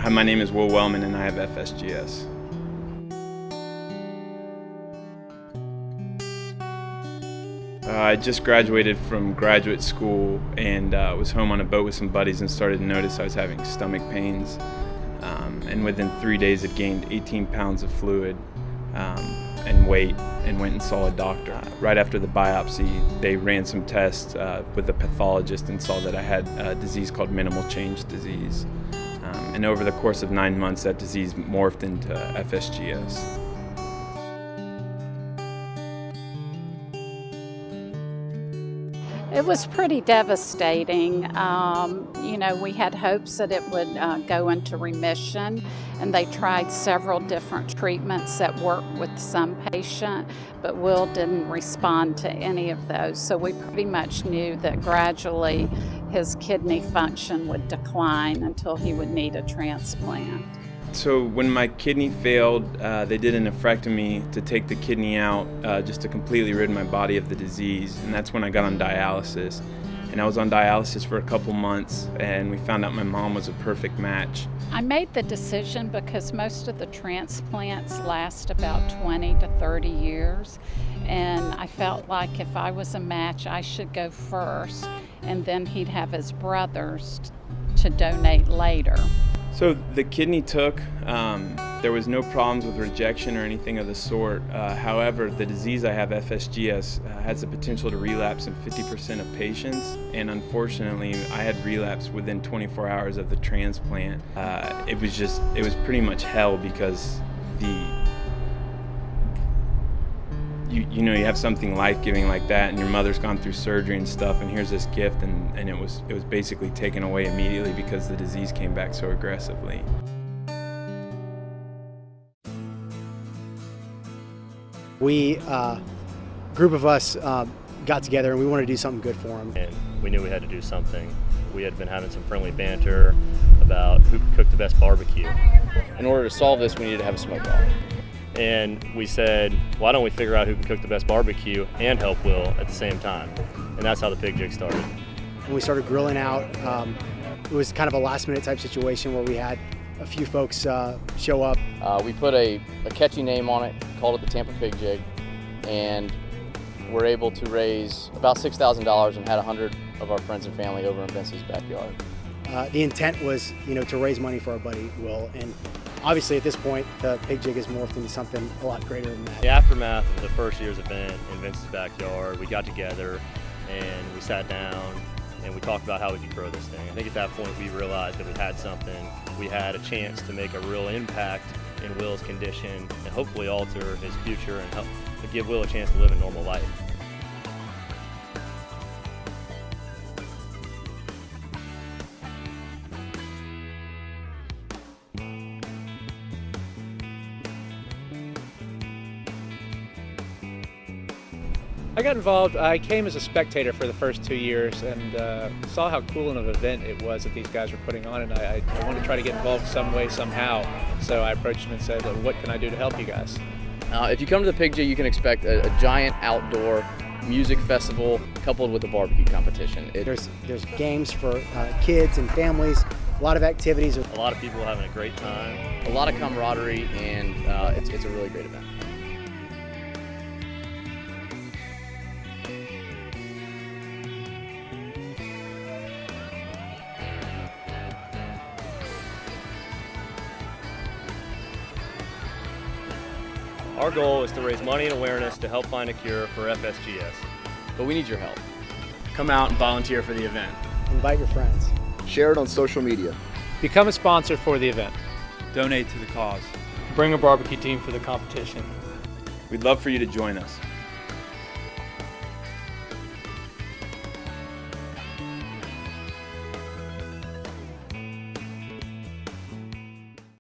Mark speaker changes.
Speaker 1: Hi, my name is Will Wellman and I have FSGS. I just graduated from graduate school and was home on a boat with some buddies and started to notice I was having stomach pains. And within 3 days had gained 18 pounds of fluid and weight, and went and saw a doctor. Right after the biopsy, they ran some tests with a pathologist and saw that I had a disease called minimal change disease. And over the course of 9 months, that disease morphed into FSGS.
Speaker 2: It was pretty devastating. We had hopes that it would go into remission, and they tried several different treatments that worked with some patient, but Will didn't respond to any of those. So we pretty much knew that gradually his kidney function would decline until he would need a transplant.
Speaker 1: So when my kidney failed, they did a nephrectomy to take the kidney out just to completely rid my body of the disease, and that's when I got on dialysis. And I was on dialysis for a couple months, and we found out my mom was a perfect match.
Speaker 2: I made the decision because most of the transplants last about 20 to 30 years, and I felt like if I was a match, I should go first, and then he'd have his brothers to donate later.
Speaker 1: So the kidney took, there was no problems with rejection or anything of the sort. However, the disease I have, FSGS, has the potential to relapse in 50% of patients, and unfortunately I had relapse within 24 hours of the transplant. It was pretty much hell because you have something life-giving like that, and your mother's gone through surgery and stuff, and here's this gift, and it was basically taken away immediately because the disease came back so aggressively.
Speaker 3: We, group of us, got together and we wanted to do something good for him.
Speaker 4: And we knew we had to do something. We had been having some friendly banter about who could cook the best barbecue.
Speaker 5: In order to solve this, we needed to have a smoke off.
Speaker 4: And we said, why don't we figure out who can cook the best barbecue and help Will at the same time? And that's how the Pig Jig started.
Speaker 3: When we started grilling out, it was kind of a last minute type situation where we had a few folks show up.
Speaker 5: We put a catchy name on it, called it the Tampa Pig Jig, and were able to raise about $6,000 and had 100 of our friends and family over in Vince's backyard.
Speaker 3: The intent was, to raise money for our buddy Will, and obviously at this point the Pig Jig has morphed into something a lot greater than that.
Speaker 4: The aftermath of the first year's event in Vince's backyard, we got together and we sat down and we talked about how we could grow this thing. I think at that point we realized that we had something. We had a chance to make a real impact in Will's condition and hopefully alter his future and help to give Will a chance to live a normal life.
Speaker 6: I got involved. I came as a spectator for the first 2 years and saw how cool of an event it was that these guys were putting on, and I wanted to try to get involved some way, somehow. So I approached them and said, what can I do to help you guys?
Speaker 5: If you come to the Pig Jig, you can expect a giant outdoor music festival coupled with a barbecue competition.
Speaker 3: There's games for kids and families, a lot of activities.
Speaker 4: A lot of people having a great time.
Speaker 5: A lot of camaraderie, and it's a really great event.
Speaker 4: Our goal is to raise money and awareness to help find a cure for FSGS.
Speaker 5: But we need your help.
Speaker 1: Come out and volunteer for the event.
Speaker 3: Invite your friends.
Speaker 7: Share it on social media.
Speaker 6: Become a sponsor for the event.
Speaker 1: Donate to the cause.
Speaker 8: Bring a barbecue team for the competition.
Speaker 1: We'd love for you to join us.